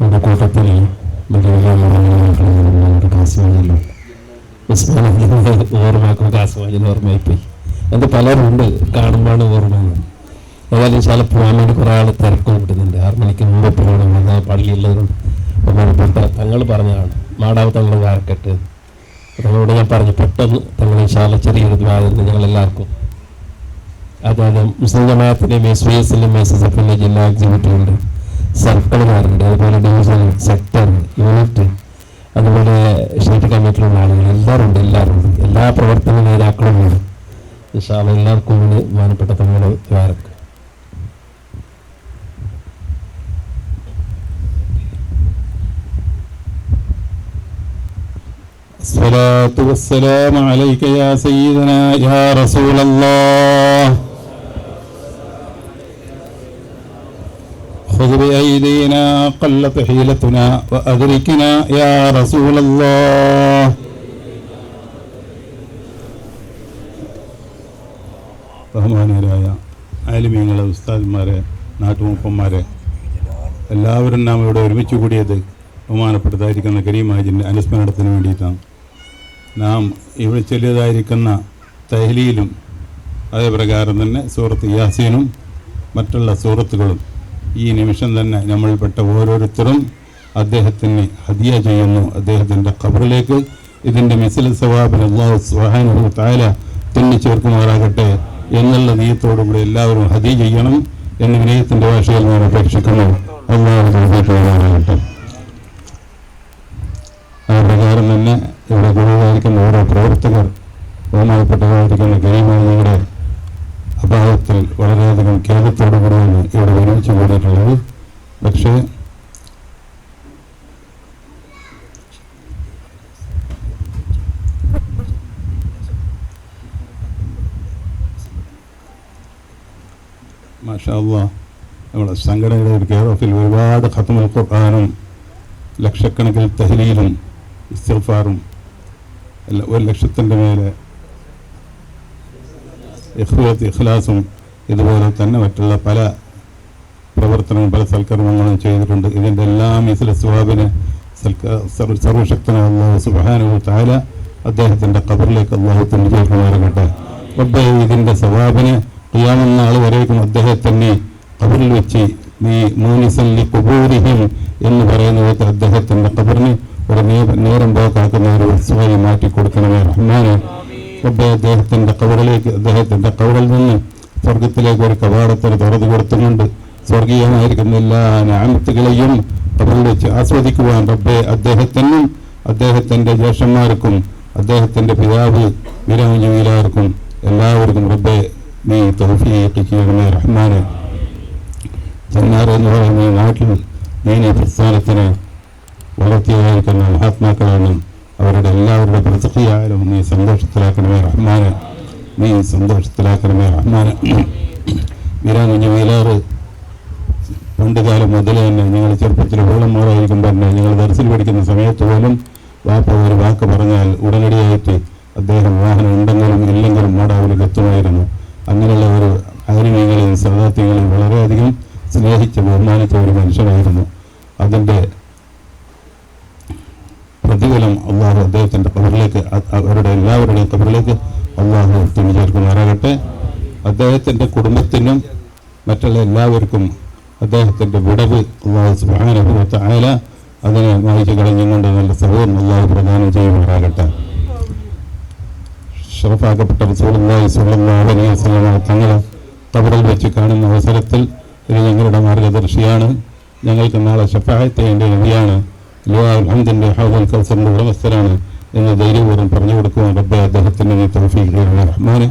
എൻ്റെ കൂട്ടത്തിൽ കാസ്വാജല്ലോ ഓർമ്മയാക്കും കാസ്വാജിന് ഓർമ്മയായിപ്പോയി. അത് പലരുണ്ട് കാണുമ്പോഴാണ് ഓർമ്മയാണ്. ഏതായാലും ചില പോകാൻ വേണ്ടി കുറേ ആൾ തിരക്കും കിട്ടുന്നുണ്ട്. 6 മണിക്ക് മുമ്പ് പോകണം. എന്നാൽ പള്ളിയുള്ളവരും ബഹുമാനപ്പെട്ട തങ്ങൾ പറഞ്ഞതാണ് മാടാവ് തങ്ങൾ വാരക്കെട്ട്. തങ്ങളോട് ഞാൻ പറഞ്ഞു പെട്ടെന്ന് തങ്ങൾ ശാല ചെറിയൊരു ദ്വാരുന്നു ഞങ്ങളെല്ലാവർക്കും. അതായത് മുസ്ലിം ജമാഅത്തിൻ്റെയും SYSൻ്റെയും SSFൻ്റെ ജില്ലാ എക്സിക്യൂട്ടീവ് ഉണ്ട്, സർക്കിളുകാരുണ്ട്, അതുപോലെ ഡിവിഷൻ, സെക്ടർ, യൂണിറ്റ്, അതുപോലെ സ്റ്റേറ്റ് കമ്മിറ്റിയിലുള്ള ആളുകൾ എല്ലാവരും ഉണ്ട്. എല്ലാ പ്രവർത്തന നേതാക്കളുമാണ്. ഇൻഷാ അല്ലാഹ് എല്ലാവർക്കും വേണ്ടി ബഹുമാനപ്പെട്ട തങ്ങൾ ദ്വാരക്ക്. الصلاة والسلام عليك يا سيدنا يا رسول الله خذ بأيدينا قلت حيلتنا وأدركنا يا رسول الله. ബഹുമാനീയരായ ആലിമീങ്ങളെ, ഉസ്താദ്മാരെ, നാട്ടുമൂപ്പന്മാരെ, എല്ലാവരും നാം ഇവിടെ ഒരുമിച്ച് കൂടിയത് ബഹുമാനപ്പെട്ടതായിരിക്കുന്ന കരീം ഹാജിൻ്റെ അനുസ്മരണത്തിന് വേണ്ടിയിട്ടാണ്. നാം ഇവിടെ ചൊല്ലിയതായിരിക്കുന്ന തഹ്ലീലും അതേപ്രകാരം തന്നെ സൂറത്ത് യാസീനും മറ്റുള്ള സൂറത്തുകളും ഈ നിമിഷം തന്നെ നമ്മൾപ്പെട്ട ഓരോരുത്തരും അദ്ദേഹത്തിന് ഹദിയ ചെയ്യുന്നു. അദ്ദേഹത്തിൻ്റെ ഖബറിലേക്ക് ഇതിൻ്റെ മിസ്ൽ സവാബിന് അല്ലാഹു സുബ്ഹാനഹു വ തആല തുന്നിച്ചേർക്കുമാറാകട്ടെ എന്നുള്ള നിയത്തോടുകൂടി എല്ലാവരും ഹദിയ ചെയ്യണം എന്ന് വിനയത്തിൻ്റെ ഭാഷയിൽ ഞാൻ അപേക്ഷിക്കുന്നു. അല്ലാഹു തൗഫീഖ്. ആ പ്രകാരം തന്നെ ഇവിടെ ഗുരുവായിരിക്കുന്ന ഓരോ പ്രവർത്തകർ ബഹുമാനപ്പെട്ടതായിരിക്കുന്ന കരീമാനിയുടെ അഭാവത്തിൽ വളരെയധികം ഖേദത്തോടു കൂടിയാണ് ഇവിടെ ഒരുമിച്ച് കൂടിയിട്ടുള്ളത്. പക്ഷേ മാഷാ അല്ലാഹ് നമ്മുടെ സംഘടനയുടെ ഒരു കെയർ ഓഫിൽ ഒരുപാട് ഖത്മുൽ ഖുർആനും ലക്ഷക്കണക്കിന് തഹ്ലീലും ഇസ്തിഗ്ഫാറും 1,00,000 മേലെ ഇഖ്ലാസും ഇതുപോലെ തന്നെ മറ്റുള്ള പല പ്രവർത്തനങ്ങളും പല സൽക്കർമ്മങ്ങളും ചെയ്തിട്ടുണ്ട്. ഇതിൻ്റെ എല്ലാം മിസ്ല സ്വഹാബിനെ സർവശക്തനായ അല്ലാഹു സുബ്ഹാനഹു വ തആല അദ്ദേഹത്തിൻ്റെ ഖബറിലേക്ക് അല്ലാഹു തുന്നിച്ചേർക്കുമാറാകട്ടെ. റബ്ബേ, ഇതിൻ്റെ സ്വഹാബിനെ ഖിയാമത്ത് നാൾ വരേക്കും അദ്ദേഹത്തിനെ ഖബറിൽ വെച്ച് നീ മൂനിസല്ലി ഖുബൂരിഹിം എന്ന് പറയുന്ന വിധത്തിൽ അദ്ദേഹത്തിൻ്റെ ഖബറിന് ഒരു നേരം പോക്കാക്കുന്ന ഒരു വസ്തുവായി മാറ്റി കൊടുക്കണമേ റഹ്മാനെ. റബ്ബേ, അദ്ദേഹത്തിൻ്റെ ഖബറിലേക്ക്, അദ്ദേഹത്തിൻ്റെ ഖബറിൽ നിന്ന് സ്വർഗത്തിലേക്ക് ഒരു കവാടത്തിന് തുറന്നു കൊടുത്തുകൊണ്ട് സ്വർഗീയമായിരിക്കുന്ന എല്ലാ നിഅമത്തുകളെയും ഖബറിൽ വെച്ച് ആസ്വദിക്കുവാൻ റബ്ബേ അദ്ദേഹത്തിനും അദ്ദേഹത്തിൻ്റെ ജ്യേഷ്ഠന്മാർക്കും അദ്ദേഹത്തിൻ്റെ പിതാവ് വിരാജീലാർക്കും എല്ലാവർക്കും റബ്ബേ നീ തൗഫീഖ് ചെയ്യണമേ റഹ്മാനെ. ചെന്നാർ എന്ന് പറയുന്ന നാട്ടിൽ ദീനീ പ്രസ്ഥാനത്തിന് വളർത്തിയായിരിക്കുന്ന മഹാത്മാക്കളാണ്. അവരുടെ എല്ലാവരുടെ പ്രതിയായാലും നീ സന്തോഷത്തിലാക്കണമേ റഹ്മാനെ, നീ സന്തോഷത്തിലാക്കണമേ റഹ്മാനെ. വീരാകുഞ്ഞ് വീലാറ് പണ്ട് കാലം മുതൽ തന്നെ ഞങ്ങൾ ചെറുപ്പത്തിൽ വെള്ളം മോറായിരിക്കുമ്പോൾ തന്നെ ഞങ്ങൾ ദർസിൽ പഠിക്കുന്ന സമയത്ത് പോലും വാപ്പ ഒരു വാക്ക് പറഞ്ഞാൽ ഉടനടിയായിട്ട് അദ്ദേഹം വാഹനം ഉണ്ടെങ്കിലും ഇല്ലെങ്കിലും മോടാവിലേക്ക് എത്തുമായിരുന്നു. അങ്ങനെയുള്ള ഒരു ആലിമീങ്ങളെയും സദാത്യങ്ങളെയും വളരെയധികം സ്നേഹിച്ച് ബഹുമാനിച്ച ഒരു മനുഷ്യനായിരുന്നു. അതിൻ്റെ പ്രതിഫലം അള്ളാഹു അദ്ദേഹത്തിൻ്റെ ഖബറിലേക്ക്, അവരുടെ എല്ലാവരുടെയും ഖബറിലേക്ക് അള്ളാഹു തുന്നിച്ചേർക്കുമാറാകട്ടെ. അദ്ദേഹത്തിൻ്റെ കുടുംബത്തിനും മറ്റുള്ള എല്ലാവർക്കും അദ്ദേഹത്തിൻ്റെ വിടവ് അള്ളാഹു സുബ്ഹാനഹു വ തആല അതിനെ മായ്ച്ചു കളഞ്ഞുകൊണ്ട് നല്ല സഹോദരൻ അള്ളാഹു പ്രദാനം ചെയ്യുമാറാകട്ടെ. ഷറഫാക്കപ്പെട്ട റസൂലുള്ളാഹി സ്വല്ലല്ലാഹു അലൈഹി വസല്ലം തങ്ങളെ ഖബറിൽ വെച്ച് കാണുന്ന അവസരത്തിൽ ഇത് ഞങ്ങളുടെ മാർഗദർശിയാണ്. ഞങ്ങൾക്ക് നാളെ ശഫാഅത്ത് ചെയ്യേണ്ട നബിയാണ്. അൽഹംദുലില്ലാ ഹൗദുൽ കൗസറിൻ്റെ ഉടമസ്ഥരാണ് എന്ന് ധൈര്യപൂർവ്വം പറഞ്ഞു കൊടുക്കുവാൻ റബ്ബേ അദ്ദേഹത്തിന് നീ തൗഫീഖ് ചെയ്യണമേ റഹ്മാനെ.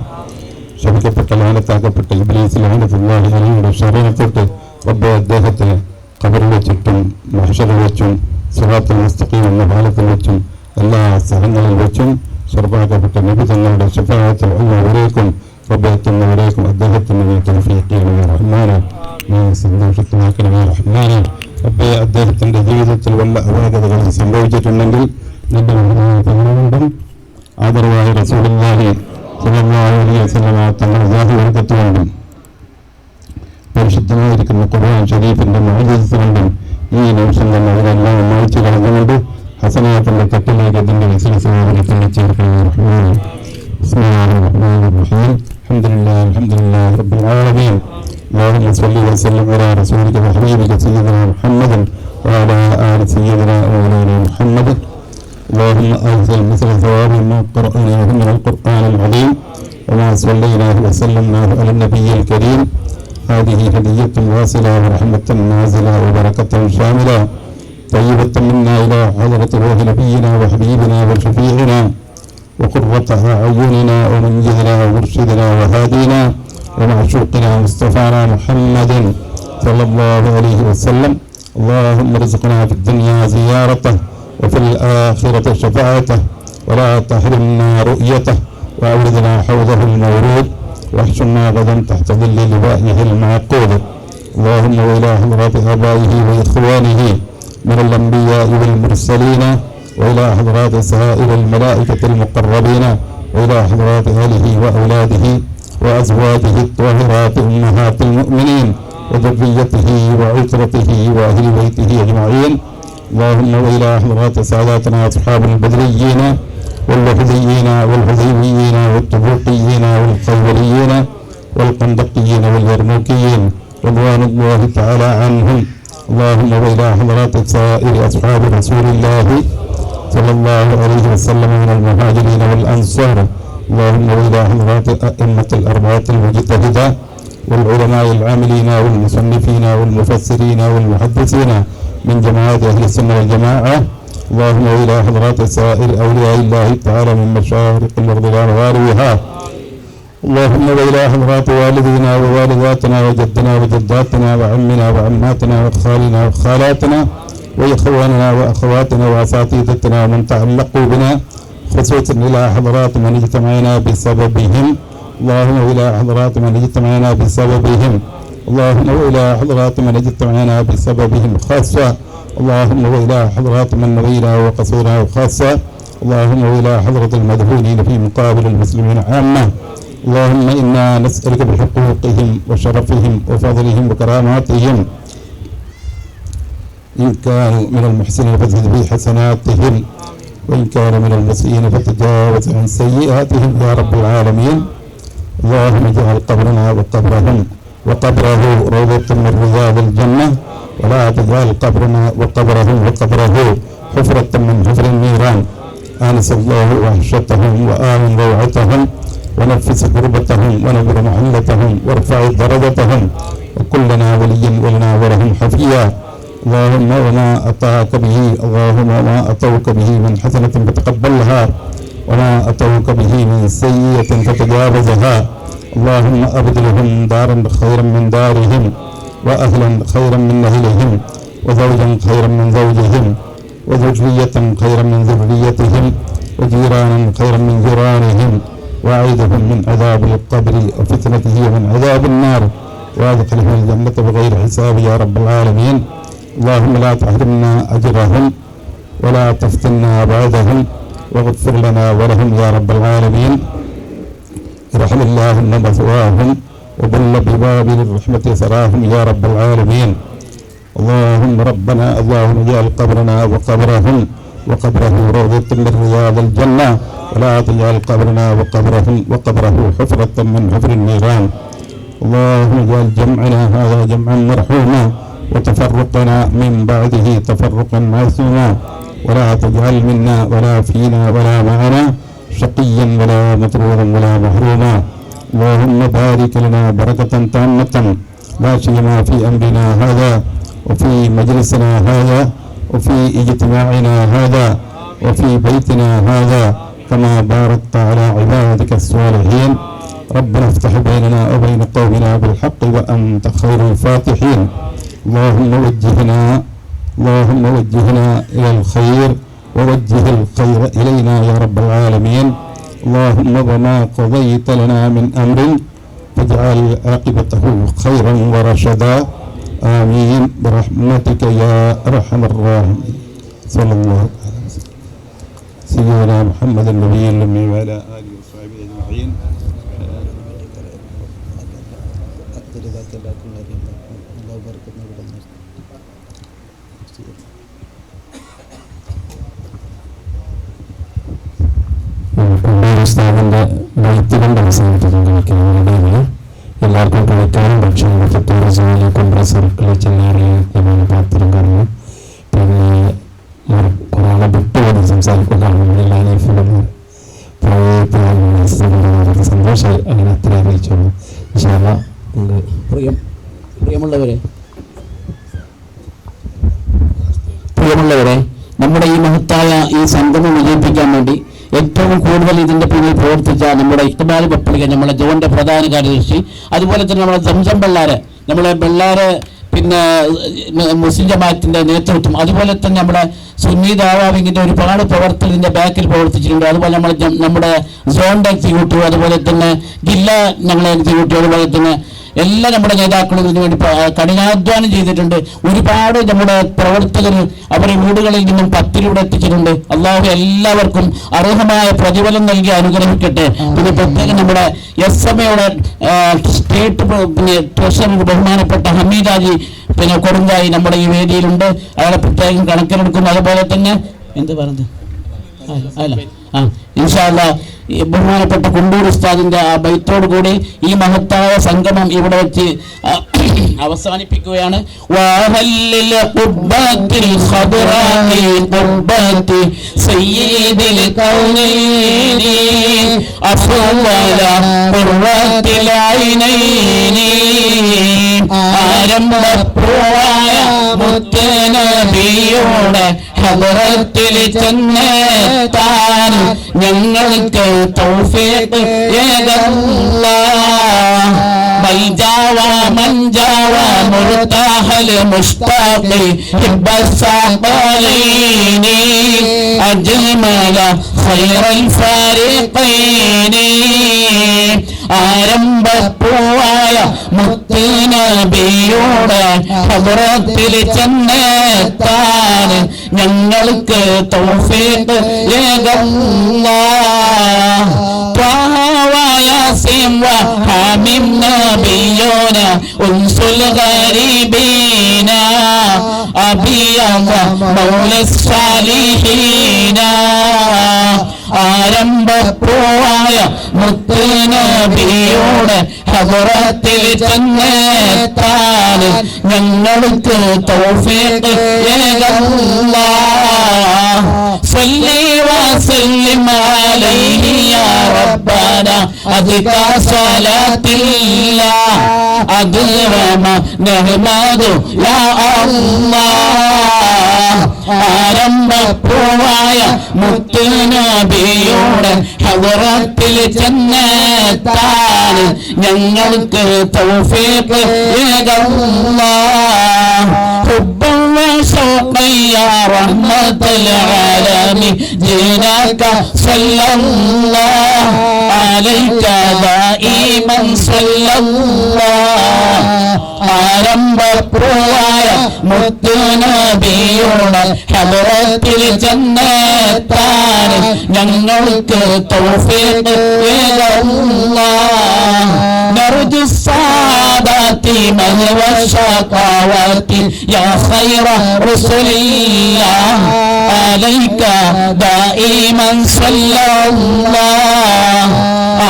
ശപിക്കപ്പെട്ട ലാനത്താക്കപ്പെട്ട ഇബ്ലീസ് ലഅനത്തുല്ലാഹി അലൈഹിയുടെ ശരീരം തൊട്ട് റബ്ബേ അദ്ദേഹത്തിന് ഖബറിൽ വെച്ചിട്ടും മഹ്ശറിൽ വെച്ചും സിറാത്തുൽ മുസ്തഖീം എന്ന പാലത്തിൽ വെച്ചും എല്ലാ സ്ഥലങ്ങളിൽ വെച്ചും ശർഫാക്കപ്പെട്ട നബി തങ്ങളുടെ ശഫാഅത്തിൽ വരേക്കും റബ്ബേ എത്തുന്നവരേക്കും അദ്ദേഹത്തിന് നീ തൗഫീഖ് ചെയ്യണമേ റഹ്മാനെ, നീ സന്തോഷത്തിലാക്കണമേ റഹ്മാനെ. റബ്ബേ, അദ്ദേഹത്തിൻ്റെ ജീവിതത്തിൽ വല്ല അപാകതകളും സംഭവിച്ചിട്ടുണ്ടെങ്കിൽ നിന്റെ തങ്ങളുകൊണ്ടും ആദരവായ റസൂലുള്ളാഹി സ്വല്ലല്ലാഹു അലൈഹി വസല്ലം തങ്ങളുടെ ജാഹിവർക്കത്തുകൊണ്ടും പരിശുദ്ധമായിരിക്കുന്ന ഖുർആൻ ഷരീഫിൻ്റെ മുഅ്ജിസത്ത് കൊണ്ടും ഈ നിമിഷം തന്നെ وسلم على رسولك وحبيبك سيدنا محمد وعلى آل سيدنا ومولانا محمد. اللهم أنزل مثل ثواب ما قرأناه من القرآن العظيم وما صليناه وسلمناه على النبي الكريم. هذه هدية واصلة ورحمة نازلة وبركة شاملة طيبة منا إلى حضرة روح نبينا وحبيبنا وشفيعنا وقرة أعيننا ومنجدنا ومرشدنا وهادينا ومعشوقنا مصطفانا محمد صلى الله عليه وسلم. اللهم ارزقنا في الدنيا زيارته وفي الآخرة شفاعته ولا تحرمنا رؤيته وأوردنا حوضه المورود واحشرنا غدا تحت ظل لوائه المعقود. اللهم وإلى حضرات آبائه وإخوانه من الأنبياء والمرسلين وإلى حضرات سائر الملائكة المقربين وإلى حضرات آله وأولاده وأزواجه الطاهرات أمهات المؤمنين وذريته وعترته وأهل بيته أجمعين. اللهم وإلى حضرات ساداتنا أصحاب البدريين والوحديين والحذيبيين والتبوقيين والقوليين والقندقيين واليرموكيين رضوان الله تعالى عنهم. اللهم وإلى حضرات سائر أصحاب رسول الله صلى الله عليه وسلم من المهاجرين والأنصار. اللهم وإلى حضرات أئمة الأربعة المجتهدة والعلماء العاملين والمصنفين والمفسرين والمحدثين من جماعات أهل السنة والجماعة. اللهم وإلى حضرات سائر أولياء الله تعالى من مشارق الأرض ومغاربها. اللهم وإلى حضرات والدينا ووالداتنا وجدنا وجداتنا وعمنا وعماتنا وخالنا وخالاتنا وإخواننا وأخواتنا وأساتذتنا ومن تعلقوا بنا خصوصا إلى حضرات من اجتمعنا بسببهم. اللهم إلى حضرات من اجتمعنا بسببهم. اللهم إلى حضرات من اجتمعنا بسببهم خاصة. اللهم إلى حضرات من نوينا وقصونا خاصة. اللهم إلى حضرة المدهونين في مقابل المسلمين عامة. اللهم إنا نسألك بحقوقهم وشرفهم وفضلهم وكراماتهم. إن كانوا من المحسنين فزد في حسناتهم وإن كانوا من المسيئين فتجاوز عن سيئاتهم يا رب العالمين. اللهم اجعل قبرنا وقبرهم وقبره روضة من رياض الجنة ولا تجعل قبرنا وقبرهم وقبره حفرة من حفر النيران. آنس الله وحشتهم وآمن روعتهم ونفس كربتهم ونبر محلتهم وارفع درجتهم وكلنا وليا ولنا ولهم حفيا. اللهم وما أطاعك به اللهم وما أطوك به من حسنة فتقبلها وما أطوك به من سيئة فتجاوزها. اللهم أبدلهم دارا خيرا من دارهم وأهلا خيرا من أهلهم وزوجا خيرا من زوجهم وذرية خيرا من ذريتهم وجيرانا خيرا من جيرانهم وأعيذهم من عذاب القبر وفتنته ومن عذاب النار وأدخلهم الجنة بغير حساب يا رب العالمين. اللهم لا تحرمنا أجرهم ولا تفتنا بعدهم واغفر لنا ولهم يا رب العالمين. ارحم اللهم مثواهم وبل ببابل الرحمة سراهم يا رب العالمين. اللهم ربنا اللهم اجعل قبرنا وقبرهم وقبره روضة من رياض الجنة ولا تجعل قبرنا وقبرهم وقبره حفرة من حفر النيران. اللهم اجعل جمعنا هذا جمعا مرحوما وتفرقنا من بعده تفرقا معصوما ولا تجعل منا ولا فينا ولا معنا شقيا ولا مطرودا ولا محروما. اللهم بارك لنا بركة تامة لا سيما في أمرنا هذا وفي مجلسنا هذا وفي اجتماعنا هذا وفي بيتنا هذا كما باركت على عبادك الصالحين. ربنا افتح بيننا وبين قومنا بالحق وأنت خير الفاتحين. اللهم وجهنا إلى الخير ووجه الخير إلينا يا رب العالمين. اللهم وما قضيت لنا من أمر فاجعل عاقبته خيرا ورشدا. آمين برحمتك يا أرحم الراحمين. صلى الله عليه وسلم سيدنا محمد النبي الأمي وعلى آله وصحبه أجمعين. ഉസ്താദിന്റെ ബൈത്തുകളുടെ അവസാനിപ്പിക്കാൻ കഴിക്കുന്നതിനിടയിൽ എല്ലാവർക്കും കഴിക്കാനും ഭക്ഷണം സർക്കിളിൽ ചെല്ലാറിയാൻ പാത്രം കറിയും പിന്നെ കുറേ വിട്ടുപോയി സംസാരിക്കുന്നതാണ് എല്ലാ ലൈഫിലും സന്തോഷമായി അങ്ങനെ അത്ര അറിയിച്ചോളൂ. പ്രിയമുള്ളവരെ, നമ്മുടെ ഈ മഹത്തായ ഈ സംഗമം വിജയിപ്പിക്കാൻ വേണ്ടി ഏറ്റവും കൂടുതൽ ഇതിന്റെ പിന്നിൽ പ്രവർത്തിച്ച നമ്മുടെ ഇഖ്ബാൽ പപ്പളിക, നമ്മുടെ ജോന്റെ പ്രധാന കാര്യദർശി, അതുപോലെ തന്നെ നമ്മുടെ സംസം ബെള്ളാരെ പിന്നെ മുസ്ലിം ജമാഅത്തിന്റെ നേതൃത്വം, അതുപോലെ തന്നെ നമ്മുടെ സുന്നി ദാവാ വിങ്ങിന്റെ ഒരുപാട് പ്രവർത്തകർ ഇതിന്റെ ബാക്കിൽ പ്രവർത്തിച്ചിട്ടുണ്ട്. അതുപോലെ നമ്മുടെ സോണിന്റെ എക്സിക്യൂട്ടീവ്, അതുപോലെ തന്നെ ജില്ലാ ഞങ്ങളെ എക്സിക്യൂട്ടീവ്, അതുപോലെ തന്നെ എല്ലാ നമ്മുടെ നേതാക്കളും ഇതിനു വേണ്ടി കഠിനാധ്വാനം ചെയ്തിട്ടുണ്ട്. ഒരുപാട് നമ്മുടെ പ്രവർത്തകർ അവരുടെ വീടുകളിൽ നിന്നും പത്തിലൂടെ എത്തിച്ചിട്ടുണ്ട്. അള്ളാഹു എല്ലാവർക്കും അർഹമായ പ്രതിഫലം നൽകി അനുഗ്രഹിക്കട്ടെ. പിന്നെ പ്രത്യേകം നമ്മുടെ SMAയുടെ സ്റ്റേറ്റ് പിന്നെ ട്രഷറർ ബഹുമാനപ്പെട്ട ഹമീദാജി പിന്നെ കൊടുങ്കായി നമ്മുടെ ഈ വേദിയിലുണ്ട്. അയാളെ പ്രത്യേകം കണക്കിലെടുക്കുന്നു. അതുപോലെ തന്നെ എന്ത് പറഞ്ഞത് ഇൻഷാ അല്ലാഹ് ബഹുമാനപ്പെട്ട കുണ്ടൂർ ഉസ്താദിന്റെ ആ ബൈത്തോടു കൂടി ഈ മഹത്തായ സംഗമം ഇവിടെ വെച്ച് അവസാനിപ്പിക്കുകയാണ്. ആരംഭപ്രവായ മുത്തനബിയുടെ ഹദറത്തിൽ ചെന്നെത്താൻ ഞങ്ങൾക്ക് തൗഫീഖ് ഏകല്ലാഹ്. ബൈജാവ മൻജാവ മുർതഹൽ മുസ്താഖി ഹിബ്ബസാഖലൈനി അജ്മല ഖൈറൽ ഫാരിഖൈനി. ആരംഭപ്പൂവായ മുത്തുനബിയുടെ ഹദറത്തിൽ ചെന്നെത്താൻ ഞങ്ങൾക്ക് തൗഫീഖ് ഏകല്ലാഹ്. ത്വാഹ വയാസീൻ വഹാമിം നബിയോന ഉൻസുൽ ഗരീബീന അബിയവ മൗലസ്സാലിഹീന. ആരംഭപ്പൂവായ മുത്തുനബിയുടെ ഹദറത്തിൽ ചെന്നെത്താൻ ഞങ്ങൾക്ക് തൗഫീഖ് ഏകല്ലാഹ്. സല്ലി വസല്ലിം അലൈഹി യാ റബ്ബന അദ്കാ സ്വലാത്തില്ലാഹ് അദ്റമ നഹ്മദു യാ അല്ലാഹ്. ആരംഭപ്പൂവായ മുത്തുനബിയുടെ ഹദറത്തിൽ ചെന്നെത്താൻ ഞങ്ങൾക്ക് തൗഫീഖ് ഏകല്ലാഹ്. ഹുബ്ബൻ വശൗഖൻ യാ റഹ്മത്തുൽ ആലമീൻ ജിനാക സല്ലല്ലാഹു അലൈക ദായിമൻ സല്ലല്ലാഹു. ആരംഭപ്രവായ മുത്തുനബിയുടെ ഹദറത്തിൽ ചെന്നെത്താൻ ഞങ്ങൾക്ക് തൗഫീഖ് ഏകല്ലാഹ്. നർജു സാദാതി മഹവ ശഖാവതി യാ ഖൈറ റസൂലില്ലാഹ് അലൈക ദായിമൻ സല്ലല്ലാഹു.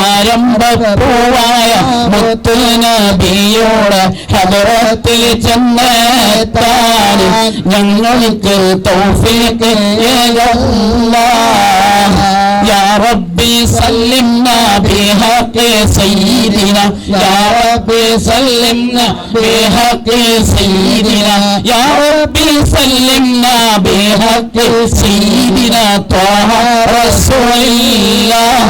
ആരംഭപ്പൂവായ മുത്തുനബിയുടെ ഹദറത്തിൽ ചെന്നെത്താൻ ഞങ്ങൾക്ക് തൗഫീഖ് ഏകല്ലാഹ്. യാ റബ്ബി സല്ലിംനാ ബിഹഖി സയ്യിദിനാ യാ റബ്ബി സല്ലിംനാ ബിഹഖി സയ്യിദിനാ യാ റബ്ബി സല്ലിംനാ ബിഹഖി സയ്യിദിനാ ത്വാഹ റസൂലില്ലാഹ്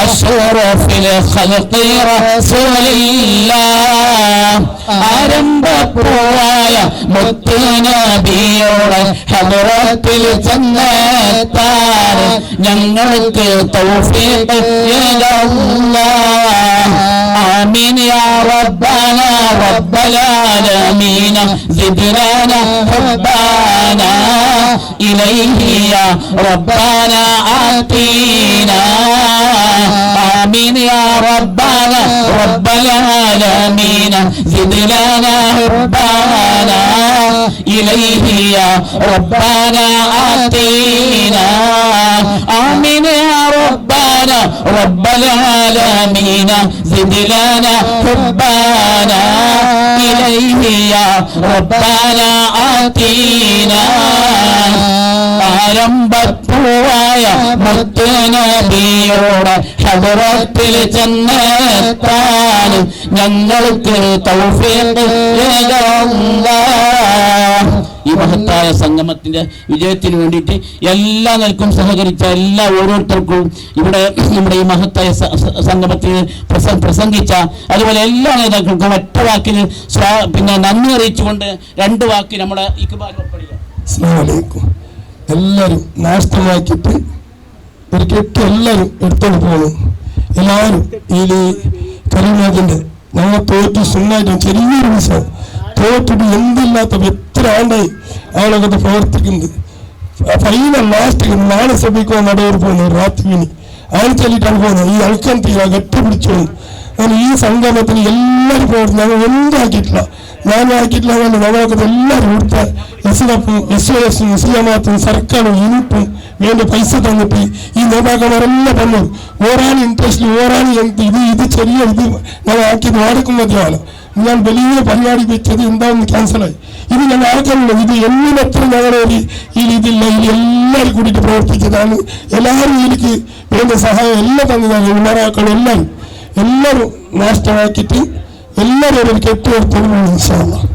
അഷ്റഫിൽ ഖൽഖി റസൂലില്ലാഹ്. ആരംഭപ്പൂവായ മുത്തുനബിയുടെ ഹദറത്തിൽ ചെന്നെത്താൻ ഞങ്ങൾക്ക് തൗഫീഖ് ഏകല്ലാഹ്. ആമീൻ യാ റബ്ബന റബ്ബൽ ആലമീൻ സിദ്നാന ഹബ്ബാന إليه يا ربنا آتينا آمين يا ربنا رب العالمين زد لنا ربنا إليه يا ربنا آتينا آمين يا ربنا رب العالمين زد لنا ربنا إليه يا ربنا آتينا ആരംഭപ്പൂവായ മുത്തുനബിയോട് ഹദ്റത്തിൽ ചെന്നെത്താൻ ഞങ്ങൾക്ക് തൗഫീഖ് നൽകണമേ. ഈ മഹത്തായ സംഗമത്തിന്റെ വിജയത്തിന് വേണ്ടിയിട്ട് എല്ലാ നിലക്കും സഹകരിച്ച എല്ലാ ഓരോരുത്തർക്കും ഇവിടെ നമ്മുടെ ഈ മഹത്തായ സംഗമത്തിൽ പ്രസംഗിച്ച അതുപോലെ എല്ലാ നേതാക്കൾക്കും ഒറ്റ വാക്കിൽ പിന്നെ നന്ദി അറിയിച്ചുകൊണ്ട് 2 വാക്ക് നമ്മുടെ ഇക്ബാൽ പപ്പളിക. അസ്സലാമു അലൈക്കും. എല്ലാവരും നാഷ്ടമാക്കിയിട്ട് ഒരു കെട്ട് എല്ലാവരും എടുത്തോണ്ട് പോകുന്നു. എല്ലാവരും ഈ കരീമാജിന്റെ ഞങ്ങൾ തോറ്റ് സുന്നായിട്ടും ചെറിയൊരു വിഷയം തോറ്റിട്ട് എന്തില്ലാത്ത എത്ര ആണ്ടായി ആളൊക്കെ പ്രവർത്തിക്കുന്നത്. ഫൈനൽ ലാസ്റ്റ് നാളെ സഭയ്ക്കോ നടവർ പോകുന്നത് രാത്രിന് ആൾ ചൊല്ലിട്ടാണ് പോകുന്നത്. ഈ അൽക്കം തീരാ കെട്ടിപ്പിടിച്ചു. അങ്ങനെ ഈ സംഗമത്തിന് എല്ലാവരും പ്രവർത്തി ഞങ്ങൾ എന്താക്കിയിട്ടില്ല. ഞാനാക്കിയിട്ടില്ല ഞങ്ങൾക്ക് എല്ലാവരും കൊടുത്ത എസ്എഫും എസ്ഒഎസും മുസ്ലിമാത്തും സർക്കാരും യൂണിറ്റും വേണ്ട പൈസ തന്നിട്ട് ഈ നേതാക്കന്മാരെല്ലാം തന്നു. ഓരാണ് ഇൻട്രസ്റ്റ് ഓരാണ് ഇത് ചെറിയ ഇത് ഞങ്ങൾ ആക്കിയത് ആർക്കും മതിയാണ്. ഞാൻ വലിയ പരിപാടി വെച്ചത് എന്താണെന്ന് ക്യാൻസലായി. ഇത് ഞങ്ങൾ ആക്കാനുള്ളത് ഇത് എന്നിനെത്ര ഞങ്ങളൊരു ഈ രീതിയില്ല ഈ എല്ലാവരും കൂടിയിട്ട് പ്രവർത്തിച്ചതാണ്. എല്ലാവരും ഇതിലേക്ക് വേണ്ട സഹായം എല്ലാം തന്നതാണ്. ഉണറാക്കളും എല്ലാവരും നാഷ്ടമാക്കിയിട്ട് എല്ലാവരും ഒരു കെട്ടുകൊടുത്തു ഇൻഷാ അല്ലാഹ്.